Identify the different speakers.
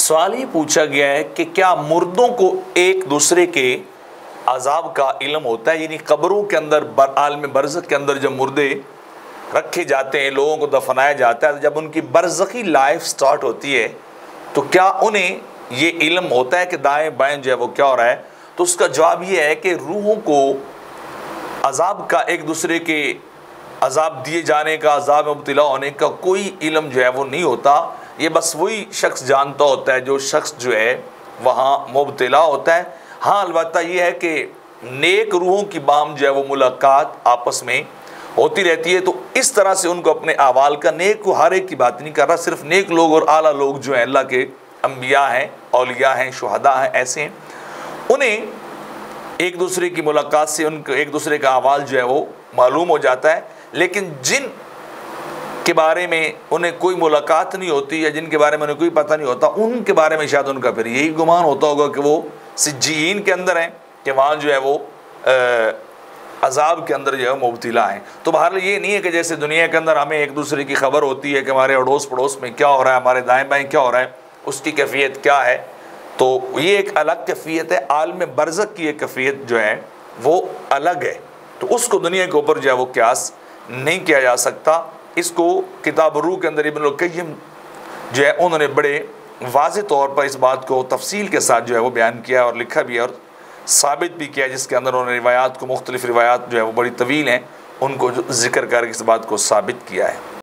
Speaker 1: सवाल ये पूछा गया है कि क्या मुर्दों को एक दूसरे के अजाब का इल्म होता है, यानी कब्रों के अंदर आलम बरज़ख के अंदर जब मुर्दे रखे जाते हैं, लोगों को दफनाया जाता है, जब उनकी बरज़खी लाइफ स्टार्ट होती है तो क्या उन्हें ये इल्म होता है कि दाएं बाएं जो है वो क्या हो रहा है? तो उसका जवाब ये है कि रूहों को अजाब का, एक दूसरे के अजाब दिए जाने का, अजाब में मुब्तला होने का कोई इल्म जो है वो नहीं होता। ये बस वही शख्स जानता होता है जो शख्स जो है वहाँ मुब्तला होता है। हाँ, अलबत्ता ये है कि नेक रूहों की बाम जो है वो मुलाकात आपस में होती रहती है, तो इस तरह से उनको अपने अवाल का, नेक को हर एक की बात नहीं कर रहा, सिर्फ नेक लोग और आला लोग जो हैं, अल्लाह के अम्बिया हैं, औलिया हैं, शुहदा हैं, ऐसे हैं, उन्हें एक दूसरे की मुलाकात से उनको एक दूसरे का अवाल जो है वो मालूम हो जाता है। लेकिन जिन के बारे में उन्हें कोई मुलाकात नहीं होती या जिनके बारे में उन्हें कोई पता नहीं होता, उनके बारे में शायद उनका फिर यही गुमान होता होगा कि वो सिज्जीन के अंदर हैं, कि वहाँ जो है वो अजाब के अंदर जो है मुब्तला हैं। तो बहरहाल ये नहीं है कि जैसे दुनिया के अंदर हमें एक दूसरे की खबर होती है कि हमारे अड़ोस पड़ोस में क्या हो रहा है, हमारे दाएँ बाएँ क्या हो रहा है, उसकी कैफियत क्या है। तो ये एक अलग कैफियत है, आलम बरज़ख की एक कैफियत जो है वो अलग है, तो उसको दुनिया के ऊपर जो है वो क्यास नहीं किया जा सकता। इसको किताब रूह के अंदर इब्नुल क़य्यिम जो है उन्होंने बड़े वाज़ेह तौर पर इस बात को तफसील के साथ जो है वो बयान किया और लिखा भी है और साबित भी किया, जिसके अंदर उन्होंने रिवायात को, मुख्तलिफ़ रिवायात जो है वो बड़ी तवील हैं, उनको जिक्र करके इस बात को साबित किया है।